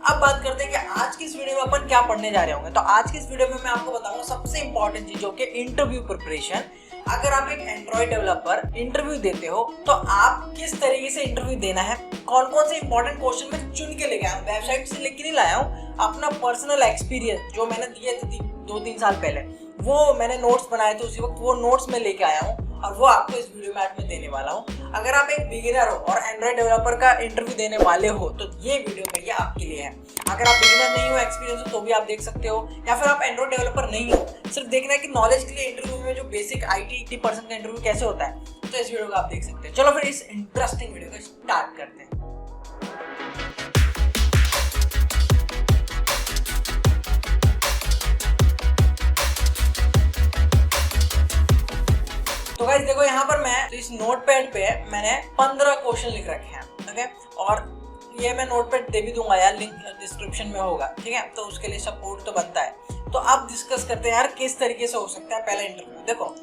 अब बात करते हैं कि आज की इस वीडियो में अपन क्या पढ़ने जा रहे होंगे। तो आज की इस वीडियो में मैं आपको बताऊंगा सबसे इंपॉर्टेंट चीज जो कि इंटरव्यू प्रिपरेशन। अगर आप एक एंड्रॉइड डेवलपर इंटरव्यू देते हो तो आप किस तरीके से इंटरव्यू देना है, कौन कौन से इंपॉर्टेंट क्वेश्चन मैं चुन के लेके आया हूँ, वेबसाइट से लेके नहीं लाया हूँ, अपना पर्सनल एक्सपीरियंस जो मैंने दिए थे 2-3 साल पहले वो मैंने नोट्स बनाए थे उसी वक्त, वो नोट्स में लेके आया हूँ और वो आपको इस वीडियो में आज मैं देने वाला हूँ। अगर आप एक बिगिनर हो और एंड्रॉइड डेवलपर का इंटरव्यू देने वाले हो तो ये वीडियो भैया आपके लिए है। अगर आप बिगिनर नहीं हो, एक्सपीरियंस हो तो भी आप देख सकते हो, या फिर आप एंड्रॉइड डेवलपर नहीं हो, सिर्फ देखना है कि नॉलेज के लिए इंटरव्यू में जो बेसिक IT 80% का इंटरव्यू कैसे होता है, तो इस वीडियो को आप देख सकते हैं। चलो फिर इस इंटरेस्टिंग वीडियो को स्टार्ट करते हैं। तो गाइस देखो यहाँ पर मैं इस नोटपैड पे मैंने 15 क्वेश्चन लिख रखे हैं, ओके, और ये मैं नोटपैड दे भी दूंगा यार, लिंक डिस्क्रिप्शन में होगा, ठीक है। तो उसके लिए सपोर्ट तो बनता है। तो अब डिस्कस करते हैं यार किस तरीके से हो सकता है पहला इंटरव्यू। देखो,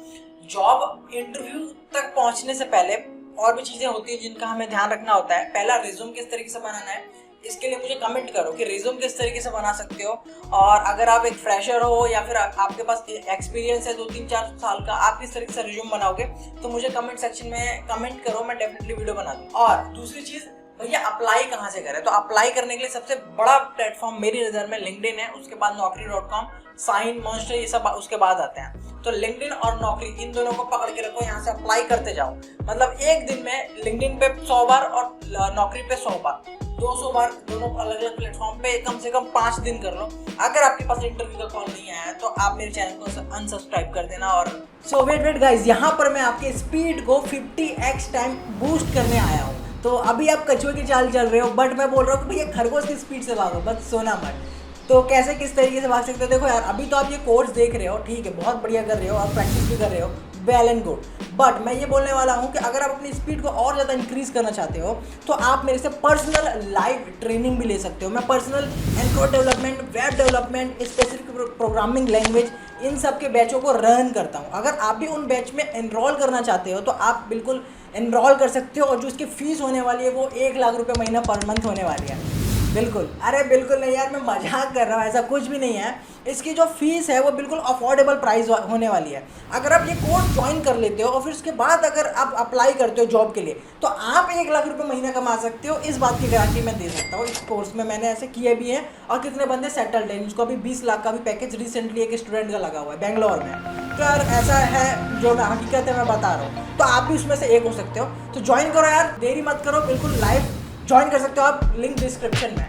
जॉब इंटरव्यू तक पहुंचने से पहले और भी चीजें होती है जिनका हमें ध्यान रखना होता है। पहला, रिज्यूम किस तरीके से बनाना है, इसके लिए मुझे कमेंट करो कि रिज्यूम किस तरीके से बना सकते हो। और अगर आप एक फ्रेशर हो या फिर आपके पास एक्सपीरियंस है 2-3-4 साल का, आप किस तरीके से रिज्यूम बनाओगे तो मुझे कमेंट सेक्शन में कमेंट करो, मैं डेफिनेटली वीडियो बना दूँ। और दूसरी चीज भैया, अप्लाई कहाँ से करें। तो अप्लाई करने के लिए सबसे बड़ा प्लेटफॉर्म मेरी नज़र में लिंक्डइन है, उसके बाद naukri.com, साइन, मॉन्स्टर, ये सब उसके बाद आते हैं। तो लिंक्डइन और नौकरी इन दोनों को पकड़ के रखो, यहाँ से अप्लाई करते जाओ। मतलब एक दिन में लिंक्डइन पे 100 बार और नौकरी पे 100 बार, 200 बार, दोनों अलग अलग प्लेटफॉर्म पे कम से कम 5 दिन कर लो। अगर आपके पास इंटरव्यू का कॉल नहीं आया तो आप मेरे चैनल को अनसब्सक्राइब कर देना। और सो वेट गाइस, यहाँ पर मैं आपके स्पीड को 50x टाइम बूस्ट करने आया हूँ। तो अभी आप कछुए की चाल चल रहे हो, बट मैं बोल रहा हूँ कि भैया खरगोश की स्पीड से भागो, बस सोना मत। तो कैसे किस तरीके से भाग सकते हो, देखो यार, अभी तो आप ये कोर्स देख रहे हो, ठीक है, बहुत बढ़िया कर रहे हो और प्रैक्टिस भी कर रहे हो, वेल एंड गुड। बट मैं ये बोलने वाला हूँ कि अगर आप अपनी स्पीड को और ज़्यादा इंक्रीज करना चाहते हो तो आप मेरे से पर्सनल लाइव ट्रेनिंग भी ले सकते हो। मैं personal android development, web development, specific programming language, इन सब के बैचों को रन करता हूँ। अगर आप भी उन बैच में एनरोल करना चाहते हो तो आप बिल्कुल एनरोल कर सकते हो। और जो इसकी फीस होने वाली है वो 1 लाख रुपये महीना पर मंथ होने वाली है। बिल्कुल, अरे बिल्कुल नहीं यार, मैं मजाक कर रहा हूँ, ऐसा कुछ भी नहीं है। इसकी जो फीस है वो बिल्कुल अफोर्डेबल प्राइस होने वाली है। अगर आप ये कोर्स ज्वाइन कर लेते हो और फिर उसके बाद अगर आप अप्लाई करते हो जॉब के लिए तो आप 1 लाख रुपये महीना कमा सकते हो। इस बात की गारंटी मैं दे सकता हूँ। इस कोर्स में मैंने ऐसे किए भी हैं और कितने बंदे सेटल्ड हैं। इसको अभी 20 लाख का भी पैकेज रिसेंटली एक स्टूडेंट का लगा हुआ है बेंगलोर में। तो यार ऐसा है, जो हकीकत है मैं बता रहा हूँ, तो आप भी उसमें से एक हो सकते हो। तो ज्वाइन करो यार, देरी मत करो, बिल्कुल लाइव ज्वाइन कर सकते हो आप, लिंक डिस्क्रिप्शन में।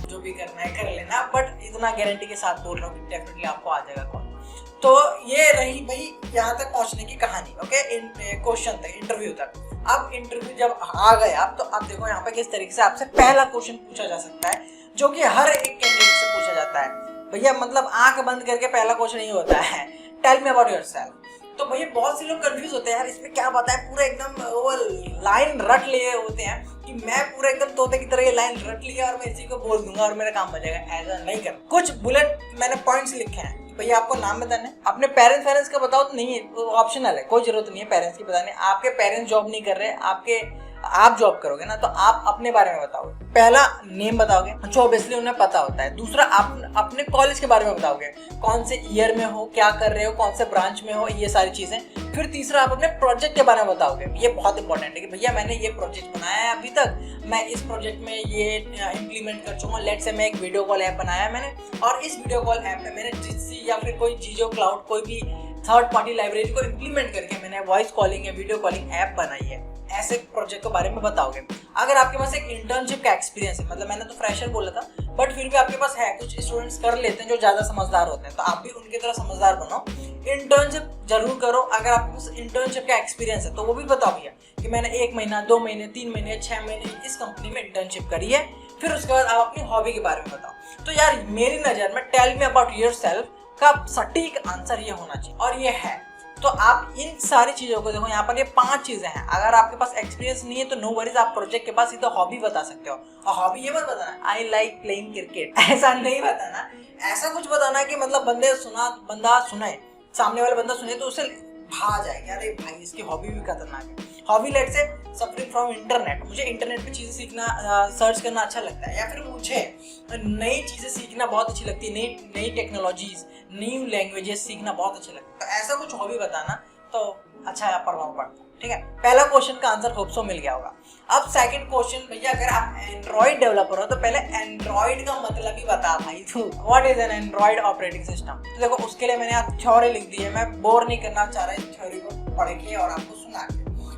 जो भी करना है कर लेना, बट इतना गारंटी के साथ बोल रहा हूँ कि डेफिनेटली आपको आ जाएगा कॉल। तो ये रही भाई यहाँ तक पहुँचने की कहानी, ओके, क्वेश्चन तक, इंटरव्यू तक। अब इंटरव्यू जब आ गए आप तो अब देखो यहाँ पे किस तरीके से आपसे पहला क्वेश्चन पूछा जा सकता है, जो कि हर एक कैंडिडेट से पूछा जाता है भैया। मतलब आंख बंद करके पहला क्वेश्चन ये होता है, टेल मी अबाउट योरसेल्फ। तो भैया बहुत से लोग कंफ्यूज होते हैं यार, इसमें क्या बताएं, पूरा एकदम वो लाइन रट लिए होते हैं कि मैं पूरा एकदम तोते की तरह ये लाइन रट लिया और मैं इसी को बोल दूंगा और मेरा काम बचेगा। ऐसा नहीं कर, कुछ बुलेट मैंने पॉइंट्स लिखे हैं। भैया आपको नाम बताना है, अपने पेरेंट्स का बताओ तो नहीं है, ऑप्शनल है, कोई जरूरत नहीं है पेरेंट्स की बताने। आपके पेरेंट्स जॉब नहीं कर रहे, आप जॉब करोगे ना, तो आप अपने बारे में बताओगे। पहला नेम बताओगे, जो ऑब्वियसली उन्हें पता होता है। दूसरा आप अपने कॉलेज के बारे में बताओगे, कौन से ईयर में हो, क्या कर रहे हो, कौन से ब्रांच में हो, ये सारी चीजें। फिर तीसरा आप अपने प्रोजेक्ट के बारे में बताओगे। ये बहुत इंपॉर्टेंट है कि भैया मैंने ये प्रोजेक्ट बनाया है अभी तक, मैं इस प्रोजेक्ट में ये इंप्लीमेंट कर चुका हूँ। लेट्स से मैं एक वीडियो कॉल ऐप बनाया है मैंने, और इस वीडियो कॉल ऐप में मैंने जिससी या फिर कोई जीजो क्लाउड, कोई भी थर्ड पार्टी लाइब्रेरी को इंप्लीमेंट करके मैंने वॉइस कॉलिंग या वीडियो कॉलिंग ऐप बनाई है। ऐसे प्रोजेक्ट के बारे में बताओगे। अगर आपके पास एक इंटर्नशिप का एक्सपीरियंस है, मतलब मैंने तो फ्रेशर बोला था, बट फिर भी आपके पास है, कुछ स्टूडेंट्स कर लेते हैं जो ज़्यादा समझदार होते हैं, तो आप भी उनकी तरह समझदार बनो, इंटर्नशिप जरूर करो। अगर आपके पास इंटर्नशिप का एक्सपीरियंस है तो वो भी बताओ भैया कि मैंने 1 महीना, 2 महीने, 3 महीने, 6 महीने इस कंपनी में इंटर्नशिप करी है। फिर उसके बाद आप अपनी हॉबी के बारे में बताओ। तो यार मेरी नज़र में टेल मी अबाउट योरसेल्फ का सटीक आंसर ये होना चाहिए, और ये है। तो आप इन सारी चीज़ों को देखो, यहाँ पर ये 5 चीज़ें हैं। अगर आपके पास एक्सपीरियंस नहीं है तो नो वरीज, आप प्रोजेक्ट के पास सीधा हॉबी बता सकते हो। और हॉबी ये मत बताना आई लाइक प्लेइंग क्रिकेट, ऐसा नहीं बताना। ऐसा कुछ बताना कि मतलब बंदा सुने, सामने वाला बंदा सुने तो उसे भा जाएगा, अरे भाई इसकी हॉबी भी खतरनाक है। हॉबी लेट से सफरिंग फ्रॉम इंटरनेट, मुझे इंटरनेट पे चीज़ें सीखना, सर्च करना अच्छा लगता है, या फिर मुझे नई चीज़ें सीखना बहुत अच्छी लगती है, नई टेक्नोलॉजीज, न्यू लैंग्वेजेस सीखना बहुत अच्छा लगता है। तो ऐसा कुछ हॉबी बताना तो अच्छा प्रभाव पड़ता है। ठीक है, पहला क्वेश्चन का आंसर होप सो मिल गया होगा। अब सेकंड क्वेश्चन, भैया अगर आप एंड्रॉइड डेवलपर हो तो पहले एंड्रॉइड का मतलब ही बता भाई तू, what is an Android operating system. तो देखो उसके लिए मैंने यहाँ थ्योरी लिख दी है, मैं बोर नहीं करना चाह रहा इस थ्योरी को पढ़ के और आपको सुना के,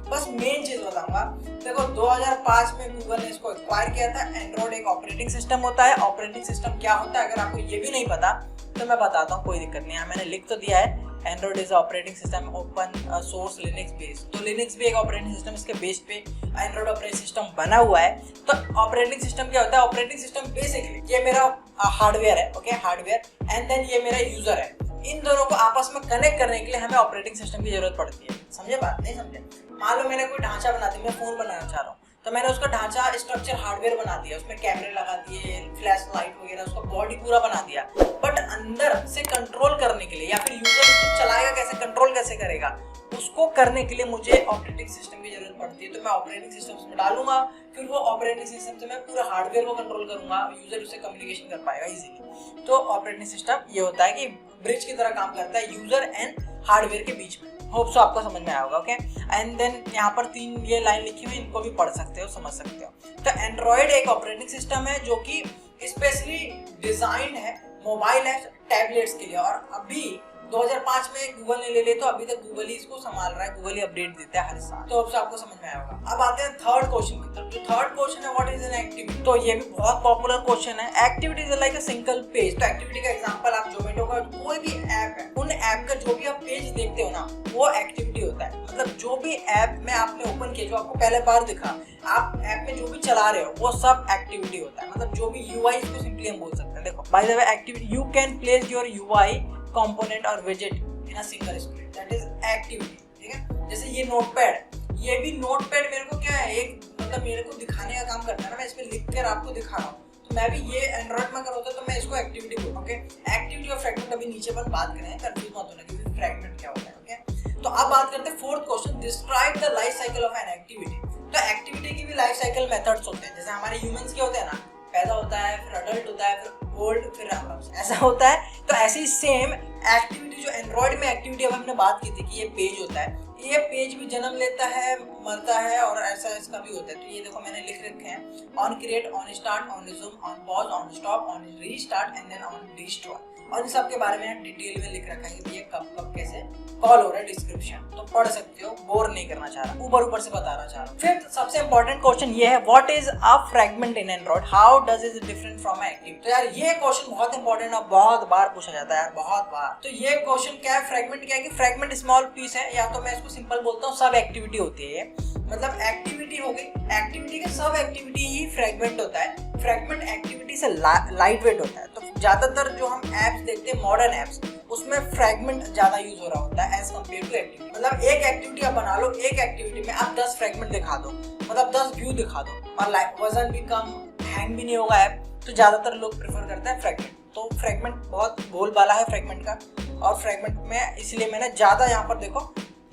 बस मेन चीज बताऊंगा। देखो 2005 में गूगल ने इसको एक्वायर किया था। एंड्रॉइड एक ऑपरेटिंग सिस्टम होता है। ऑपरेटिंग सिस्टम क्या होता है अगर आपको ये भी नहीं पता तो मैं बताता हूँ, कोई दिक्कत नहीं है, मैंने लिख तो दिया है। Android is operating system open source Linux based, तो लिनक्स भी एक ऑपरेटिंग सिस्टम, इसके बेस पे एंड्रॉइड ऑपरेटिंग सिस्टम बना हुआ है। तो ऑपरेटिंग सिस्टम क्या होता है? ऑपरेटिंग सिस्टम बेसिकली ये मेरा हार्डवेयर है, ओके, हार्डवेयर, एंड देन ये मेरा यूजर है। इन दोनों को आपस में कनेक्ट करने के लिए हमें ऑपरेटिंग सिस्टम की जरूरत पड़ती है। समझे बात? नहीं समझे? मान लो मैंने कोई ढांचा बना दिया, मैं फोन बनाना चाह रहा हूँ, तो मैंने उसका ढांचा स्ट्रक्चर हार्डवेयर बना दिया, उसमें कैमरे लगा दिए, फ्लैश लाइट वगैरह, उसका बॉडी पूरा बना दिया, बट अंदर से कंट्रोल करने के लिए या फिर यूजर उसको चलाएगा कैसे, कंट्रोल कैसे करेगा, उसको करने के लिए मुझे ऑपरेटिंग सिस्टम की जरूरत पड़ती है। तो मैं ऑपरेटिंग सिस्टम उसमें डालूंगा, फिर वो ऑपरेटिंग सिस्टम से मैं पूरा हार्डवेयर को कंट्रोल करूंगा, यूजर उससे कम्युनिकेशन कर पाएगा इजीली। तो ऑपरेटिंग सिस्टम ये होता है कि ब्रिज की तरह काम करता है यूजर एंड हार्डवेयर के बीच में। होप सो आपको समझ में आया होगा, ओके। एंड देन यहाँ पर 3 ये लाइन लिखी हुई, इनको भी पढ़ सकते हो, समझ सकते हो। तो एंड्रॉइड एक ऑपरेटिंग सिस्टम है जो कि स्पेशली डिजाइन है मोबाइल एप्स, टैबलेट्स के लिए, और अभी 2005 में गूगल ने ले लिया, तो अभी तक गूगल ही इसको संभाल रहा है, गूगल ही अपडेट देता है हर साल। तो अब से आपको समझ में आया होगा। अब आते हैं थर्ड क्वेश्चन की तरफ। जो थर्ड क्वेश्चन है, व्हाट इज एन एक्टिविटी, तो ये भी बहुत पॉपुलर क्वेश्चन है। Activity is like a single page. तो एक्टिविटी का एग्जांपल आप जोमेटो का कोई भी ऐप है, उन ऐप का जो भी आप पेज देखते हो ना, वो एक्टिविटी होता है। मतलब जो भी ऐप में आपने ओपन किया, जो आपको पहले बार दिखा, आप ऐप में जो भी चला रहे हो, वो सब एक्टिविटी होता है। मतलब जो भी यूआई, इसको सिंपली हम बोल सकते हैं। देखो by the way, activity, you can place your UI component और विजेट in a single screen, that is activity. ठीक है, जैसे ये नोटपैड, ये भी नोटपैड मेरे को क्या है, एक मतलब मेरे को दिखाने का काम करता है ना, मैं इसमें लिख कर आपको दिखा रहा हूँ। तो मैं भी ये एंड्रॉइड में होता तो मैं इसको एक्टिविटी बोलूँ, ओके। एक्टिविटी और फ्रैगमेंट अभी नीचे पर बात करें, कंफ्यूज मत होना कि फ्रैगमेंट क्या होता है, ओके। तो अब बात करते हैं fourth question, describe the life cycle of an activity. तो एक्टिविटी की भी लाइफ साइकिल मेथड्स होते हैं, जैसे हमारे ह्यूमंस के होते हैं ना, पैदा होता है, फिर अडल्ट होता है, फिर ओल्ड, फिर ऐसा होता है। तो ऐसे ही सेम एक्टिविटी, जो एंड्रॉइड में एक्टिविटी अब हमने बात की थी कि ये पेज होता है, ये पेज भी जन्म लेता है, मरता है, और ऐसा इसका भी होता है। तो ये देखो मैंने लिख रखे हैं, on create, on start, on resume, on pause, on stop, on restart and then on destroy. और इन सब के बारे में डिटेल में लिख रखा है कि ये कब कब कैसे कॉल हो रहा है, डिस्क्रिप्शन, तो पढ़ सकते हो, बोर नहीं करना चाह रहा, ऊपर से बताना चाह रहा हूँ। फिर सबसे इंपॉर्टेंट क्वेश्चन ये है, what is a fragment in Android, how does it different from activity. तो यार ये क्वेश्चन बहुत इंपॉर्टेंट है, बहुत बार पूछा जाता है यार, बहुत बार। तो ये क्वेश्चन क्या है, फ्रैगमेंट क्या है, कि फ्रैगमेंट स्मॉल पीस है, या तो मैं इसको सिंपल बोलता हूँ सब एक्टिविटी होती है ये, मतलब एक्टिविटी हो गई, एक्टिविटी के सब एक्टिविटी ही फ्रैगमेंट होता है। फ्रैगमेंट एक्टिविटी से लाइट वेट होता है। तो ज्यादातर जो हम एप्स देखते हैं, मॉडर्न एप्स, उसमें फ्रैगमेंट ज्यादा यूज हो रहा होता है एज कम्पेयर टू एक्टिविटी। मतलब एक एक्टिविटी आप बना लो, एक एक्टिविटी में आप 10 फ्रैगमेंट दिखा दो, मतलब 10 व्यू दिखा दो, और वजन भी कम, हैंग भी नहीं होगा ऐप, तो ज्यादातर लोग प्रेफर करते हैं फ्रैगमेंट। तो फ्रैगमेंट बहुत बोलबाला है फ्रैगमेंट का, और फ्रैगमेंट में इसलिए मैंने ज्यादा यहाँ पर देखो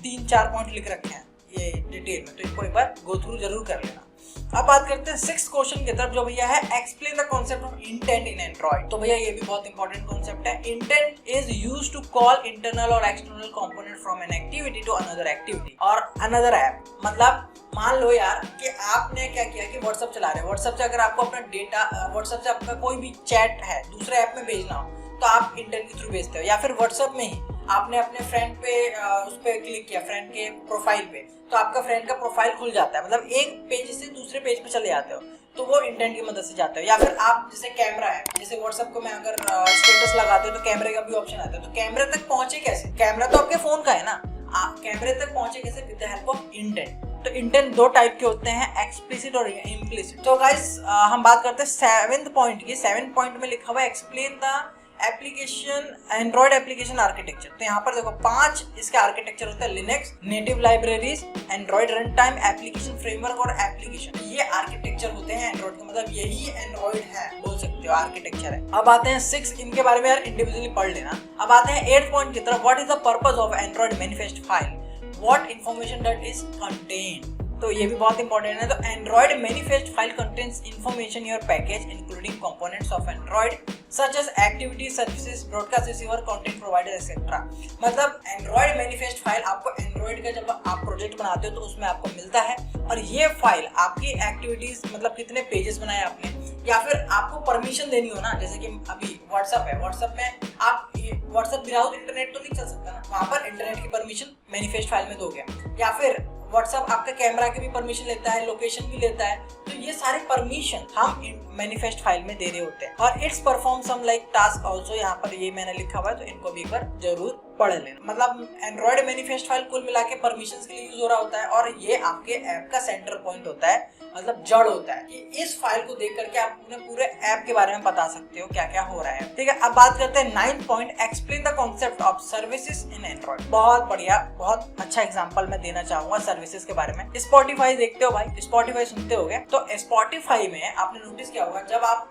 3-4 पॉइंट लिख रखे हैं ये डिटेल में, तो इनको एक बार गो थ्रू जरूर कर लेना। अब बात करते हैं 6th क्वेश्चन की तरफ, जो भैया है explain the concept of intent in android. तो भैया ये भी बहुत इंपॉर्टेंट कॉन्सेप्ट है। Intent is used to call internal और external component from an activity to another activity और अनदर ऐप। मतलब मान लो यार कि आपने क्या किया कि व्हाट्सएप चला रहे हो, व्हाट्सएप से अगर आपको अपना डेटा, व्हाट्सएप से आपका कोई भी चैट है दूसरे ऐप में भेजना हो, तो आप इंटेंट के थ्रू भेजते हो। या फिर व्हाट्सएप में ही आपने अपने फ्रेंड पे उस पर क्लिक किया, फ्रेंड के प्रोफाइल पे, तो आपका फ्रेंड का प्रोफाइल खुल जाता है, मतलब एक पेज से दूसरे पेज पे चले जाते हो, तो वो इंटेंट की मदद से जाते हो। या फिर आप जैसे कैमरा है, जैसे व्हाट्सएप को मैं अगर स्टेटस लगाते हो तो कैमरे का भी ऑप्शन आता है, तो कैमरे तक पहुंचे कैसे, कैमरा तो आपके फोन का है ना, आप कैमरे तक पहुंचे कैसे, with the help of intent. तो इंटेंट 2 टाइप के होते हैं, एक्सप्लिसिट और इम्प्लिसिट। तो गाइस हम बात करते हैं 7th पॉइंट की। 7th पॉइंट में लिखा हुआ है explain the application, Android application architecture. तो यहाँ पर देखो 5 इसके आर्किटेक्चर होते हैं, Linux, native libraries, Android run time, application framework और एप्लीकेशन। ये आर्किटेक्चर होते हैं एंड्रॉइड के, मतलब यही एंड्रॉइड है, बोल सकते हो आर्किटेक्चर है। अब आते हैं 6, इनके बारे में यार इंडिविजुअली पढ़ लेना। अब आते हैं 8th पॉइंट की तरफ, what is the purpose of Android manifest file, what information that is contain. तो ये भी बहुत इंपॉर्टेंट है। तो Android manifest file contains information your package including components of Android such as activity services broadcast receiver content provider etcetera. मतलब Android manifest file आपको Android का जब आप प्रोजेक्ट बनाते हो तो उसमें आपको मिलता है, और ये फाइल आपकी एक्टिविटीज मतलब कितने पेजेस बनाए आपने, या फिर आपको परमिशन देनी हो ना, जैसे कि अभी व्हाट्सएप है, व्हाट्सएप में आप व्हाट्सएप विदाउट इंटरनेट तो नहीं चल सकता ना, वहाँ पर इंटरनेट की परमिशन मैनिफेस्ट फाइल में दोगे। या फिर व्हाट्सएप आपका कैमरा की भी परमिशन लेता है, लोकेशन भी लेता है, तो ये सारी परमिशन हम मैनिफेस्ट फाइल में दे रहे होते हैं। और it's perform some like task also, यहाँ पर ये मैंने लिखा हुआ है तो इनको भी एक बार जरूर पढ़ लेना। मतलब एंड्रॉइड मैनिफेस्ट फाइल कुल मिला के परमिशंस के लिए यूज हो रहा होता है, और ये आपके ऐप का सेंटर पॉइंट होता है, मतलब जड़ होता है। इस फाइल को देख करके आप अपने पूरे ऐप के बारे में बता सकते हो क्या क्या हो रहा है। ठीक है, अब बात करते हैं 9th point, explain the concept of services in Android. बहुत बढ़िया, बहुत अच्छा एग्जांपल मैं देना चाहूंगा सर्विसेज के बारे में। स्पॉटिफाई देखते हो भाई, स्पॉटिफाई सुनते होगे, तो स्पॉटिफाई में आपने नोटिस किया होगा जब आप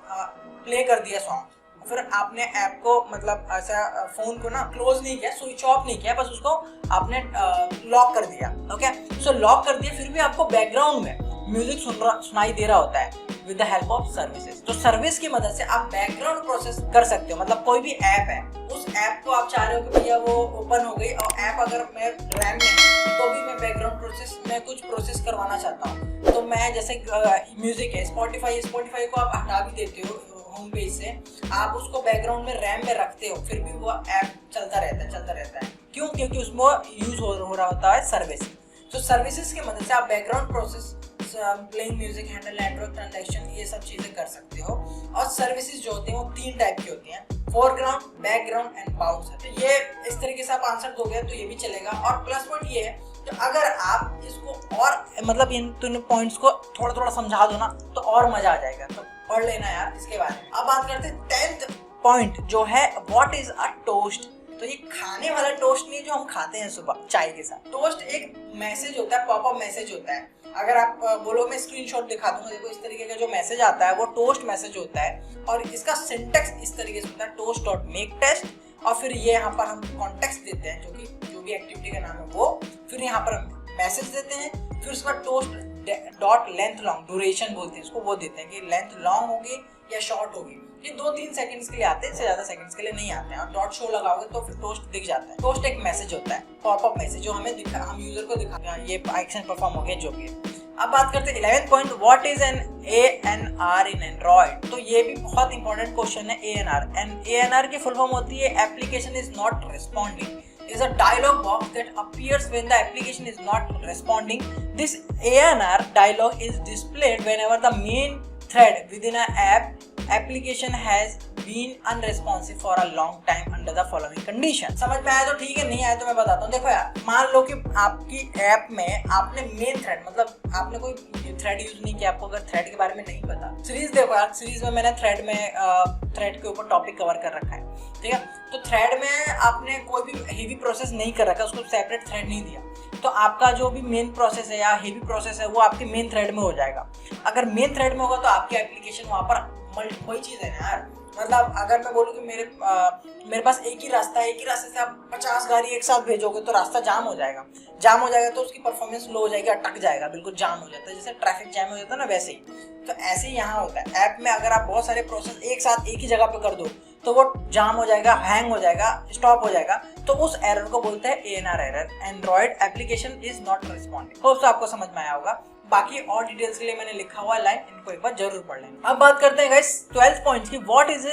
प्ले कर दिया सॉन्ग, फिर आपने ऐप को मतलब ऐसा फोन को ना क्लोज नहीं किया, स्विच ऑफ नहीं किया, बस उसको आपने लॉक कर दिया। ओके, सो लॉक कर दिया, फिर भी आपको बैकग्राउंड में म्यूजिक सुनाई दे रहा होता है with the help of services. तो सर्विस की मदद से आप बैकग्राउंड प्रोसेस कर सकते हो। मतलब कोई भी ऐप है, उस ऐप को आप चाह रहे हो कि भैया वो ओपन हो गई, और ऐप अगर मैं रैम में तो भी मैं बैकग्राउंड प्रोसेस में कुछ प्रोसेस करवाना चाहता हूँ, तो मैं जैसे म्यूजिक है, स्पॉटिफाई को आप हटा भी देते हो होम पेज से, आप उसको बैकग्राउंड में रैम में रखते हो, फिर भी वो ऐप चलता रहता है। क्यों? क्योंकि उसमें यूज हो रहा होता है सर्विस। तो सर्विसेज की मदद से आप background process, playing music, handle network transaction, ये सब चीजें कर सकते हो। और सर्विसेज जो होती हैं वो 3 टाइप की होती हैं, फोरग्राउंड, बैकग्राउंड एंड बाउंसर। तो ये इस तरीके से आप आंसर दोगे तो ये भी चलेगा। और प्लस पॉइंट ये है कि अगर आप इसको और मतलब इन पॉइंट्स को थोड़ा थोड़ा समझा दो ना तो और मजा आ जाएगा, तो पढ़ लेना यार इसके बारे में। अब बात करते हैं 10th पॉइंट जो है व्हाट इज अ टोस्ट। तो ये खाने वाला टोस्ट नहीं जो हम खाते हैं सुबह चाय के साथ। टोस्ट एक मैसेज होता है, पॉपअप मैसेज होता है। अगर आप बोलो मैं स्क्रीनशॉट दिखा दूंगा, देखो इस तरीके का जो मैसेज आता है वो टोस्ट मैसेज होता है, और इसका सिंटेक्स इस तरीके से होता है, टोस्ट डॉट मेक टेस्ट, और फिर ये यहाँ पर हम कॉन्टेक्स्ट देते हैं जो भी एक्टिविटी का नाम है वो, फिर यहाँ पर हम मैसेज देते हैं, फिर उसका toast dot length long, duration बोलते हैं इसको, वो देते हैं कि लेंथ लॉन्ग होगी या शॉर्ट होगी। ये 2-3 सेकंड्स के लिए आते हैं, इससे ज्यादा सेकंड्स के लिए नहीं आते हैं। और डॉट शो लगाओगे तो फिर टोस्ट दिख जाता है। टोस्ट एक मैसेज होता है, पॉपअप मैसेज, जो हमें हम यूजर को दिखा ये एक्शन परफॉर्म हो गया जो भी है। अब बात करते हैं 11th point, what is an ANR in android. तो ये भी बहुत इंपॉर्टेंट क्वेश्चन है। ANR की फुल फॉर्म होती है application is not responding, is a dialog box that appears when the application is not responding. This ANR dialog is displayed whenever the main thread within an application has been unresponsive for a long time under the following condition. समझ में आया तो ठीक है, नहीं आया तो मैं बताता हूँ। देखो यार, मान लो कि आपकी ऐप में आपने मेन थ्रेड, मतलब आपने कोई थ्रेड यूज नहीं किया, आपको अगर थ्रेड के बारे में नहीं पता, सीरीज देखो यार, सीरीज में मैंने थ्रेड के ऊपर टॉपिक कवर कर रखा है, ठीक है। तो थ्रेड में आपने कोई भी हेवी प्रोसेस नहीं कर रखा, उसको सेपरेट थ्रेड नहीं दिया, तो आपका जो भी मेन प्रोसेस है या हेवी प्रोसेस है वो आपके मेन थ्रेड में हो जाएगा। अगर मेन थ्रेड में होगा तो आपकी एप्लीकेशन वहाँ पर वही चीज़ है ना यार। मतलब अगर मैं बोलूँ कि मेरे पास एक ही रास्ता है, एक ही रास्ते से आप 50 गाड़ी एक साथ भेजोगे तो रास्ता जाम हो जाएगा तो उसकी परफॉर्मेंस लो हो जाएगी, अटक जाएगा, बिल्कुल जाम हो जाता है, जैसे ट्रैफिक जैम हो जाता है ना, वैसे ही। तो ऐसे ही यहाँ होता है ऐप में, अगर आप बहुत सारे प्रोसेस एक साथ एक ही जगह पे कर दो तो वो जाम हो जाएगा, हैंग हो जाएगा, स्टॉप हो जाएगा, तो उस एरर को बोलते हैं ANR error, Android application is not responding. Hope आपको समझ में आया होगा। बाकी और डिटेल्स के लिए मैंने लिखा हुआ लाइन, इनको एक बार जरूर पढ़ लेना। अब बात करते हैं गाइस 12th पॉइंट की, what is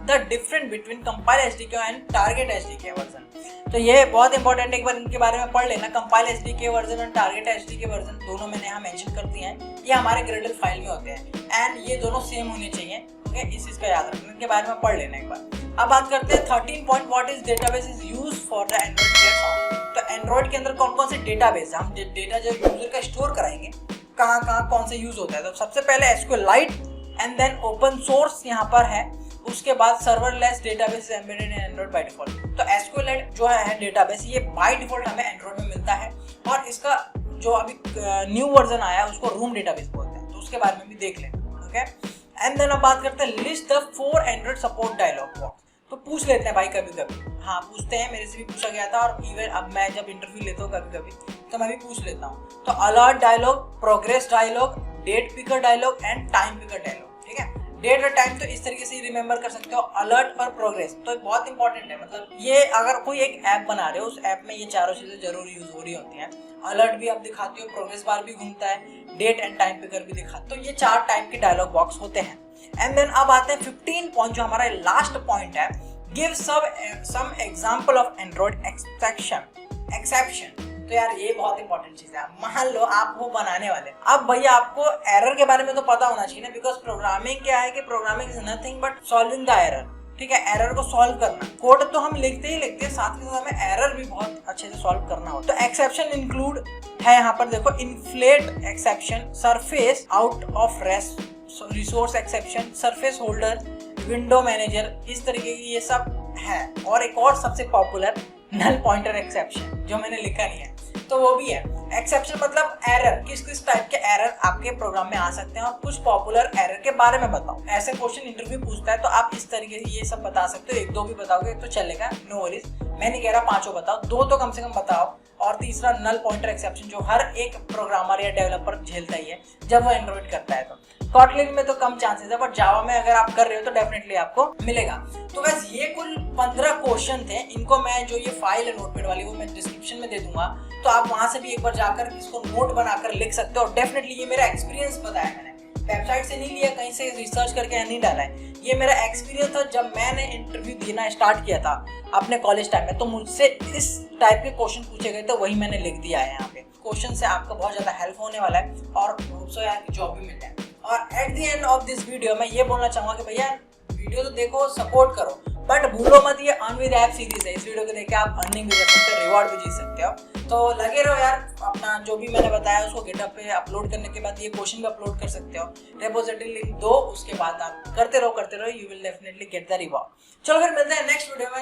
the difference between compile SDK and target SDK version. तो ये बहुत इंपॉर्टेंट है, एक बार इनके बारे में पढ़ लेना। कंपाइल एसडीके वर्जन और टारगेट एसडीके वर्जन दोनों मैंने यहाँ मेंशन कर दिए हैं, ये हमारे ग्रेडल फाइल में होते हैं एंड ये दोनों सेम होने चाहिए। ओके, इस चीज का याद रखना, इनके बारे में पढ़ लेना एक बार। अब बात करते हैं 13 point, what is database is used for the Android platform. तो एंड्रॉइड के अंदर कौन कौन से डेटाबेस, हम डेटा जो यूजर का स्टोर कराएंगे कहाँ कौन से यूज होता है। तो सबसे पहले SQLite and then open source यहाँ पर है, उसके बाद serverless database embedded in Android by default. तो SQLite जो है डेटाबेस, ये बाय डिफॉल्ट हमें एंड्रॉइड में मिलता है, और इसका जो अभी न्यू वर्जन आया है उसको रूम डेटाबेस बोलते हैं, तो उसके बारे में भी देख लेना। ओके, एंड देन अब बात करते हैं list the 4 Android support dialog box. तो पूछ लेते हैं भाई कभी कभी, हाँ पूछते हैं, मेरे से भी पूछा गया था, और इवन अब मैं जब इंटरव्यू लेता हूँ कभी कभी तो मैं भी पूछ लेता हूँ। तो alert dialog, progress dialog, date picker dialog and time picker dialog, ठीक है। डेट और टाइम तो इस तरीके से रिमेंबर कर सकते हो, अलर्ट और प्रोग्रेस तो बहुत इंपॉर्टेंट है। मतलब ये अगर कोई एक ऐप बना रहे हो, उस ऐप में ये चारों चीजें जरूर यूज हो रही होती हैं। अलर्ट भी आप दिखाते हो, प्रोग्रेस बार भी घूमता है, डेट एंड टाइम पिकर भी दिखाते, तो ये 4 टाइप के डायलॉग बॉक्स होते हैं। एंड देन अब आते हैं 15 पॉइंट, जो हमारा लास्ट पॉइंट है, give some example of Android exception. तो यार ये बहुत इंपॉर्टेंट चीज है। मान लो आप वो बनाने वाले, अब भैया आपको एरर के बारे में तो पता होना चाहिए ना, बिकॉज प्रोग्रामिंग क्या है कि programming is nothing but solving the error, ठीक है। एरर को सॉल्व करना, कोड तो हम लिखते ही लिखते हैं, साथ के साथ हमें एरर भी बहुत अच्छे से सॉल्व करना होता है। तो एक्सेप्शन इंक्लूड है यहाँ पर, देखो, inflate exception, surface out of rest, resource exception, surface holder, window manager, इस तरीके की ये सब है। और एक और सबसे पॉपुलर नल पॉइंटर एक्सेप्शन, जो मैंने लिखा नहीं है, तो वो भी है। एक्सेप्शन मतलब एरर, किस किस टाइप के एरर आपके प्रोग्राम में आ सकते हैं, और कुछ पॉपुलर एरर के बारे में बताओ। ऐसे क्वेश्चन इंटरव्यू पूछता है तो आप इस तरीके से ये सब बता सकते हो। 1-2 भी बताओगे तो चलेगा, नो वरीज। मैं नहीं कह रहा 5 बताओ, 2 तो कम से कम बताओ। और तीसरा नल पॉइंटर एक्सेप्शन, जो हर एक प्रोग्रामर या डेवलपर झेलता ही है जब वो एंड्रॉइड करता है। तो कॉटलिन में तो कम चांसेस है, बट जावा में अगर आप कर रहे हो तो डेफिनेटली आपको मिलेगा। तो बस ये कुल 15 क्वेश्चन थे। इनको मैं, जो ये फाइल है नोटपैड वाली, वो मैं डिस्क्रिप्शन में दे दूंगा, तो आप वहां से भी एक बार जाकर इसको नोट बनाकर लिख सकते हो। और डेफिनेटली ये मेरा एक्सपीरियंस बताया मैंने, वेबसाइट से नहीं लिया, कहीं से रिसर्च करके नहीं डाला है। ये मेरा एक्सपीरियंस था जब मैंने इंटरव्यू देना स्टार्ट किया था अपने कॉलेज टाइम में, तो मुझसे इस टाइप के क्वेश्चन पूछे गए, तो वही मैंने लिख दिया है यहाँ पे। क्वेश्चन से आपका बहुत ज्यादा हेल्प होने वाला है, और सो यार की जॉब भी मिल जाए। और at the end of this video मैं ये बोलना चाहूंगा कि भैया वीडियो तो देखो, सपोर्ट करो, बट भूलो मत ये अर्न विद ऐप सीरीज है। इस वीडियो को देख के आप अर्निंग भी कर सकते हो, रिवॉर्ड भी जीत सकते हो। तो लगे रहो यार, अपना जो भी मैंने बताया उसको गिटहब पे अपलोड करने के बाद ये क्वेश्चन भी अपलोड कर सकते हो। रेपोजिटरी लिंक दो, उसके बाद आप करते रहो, you will definitely get the reward. चलो फिर मिलते हैं नेक्स्ट वीडियो में।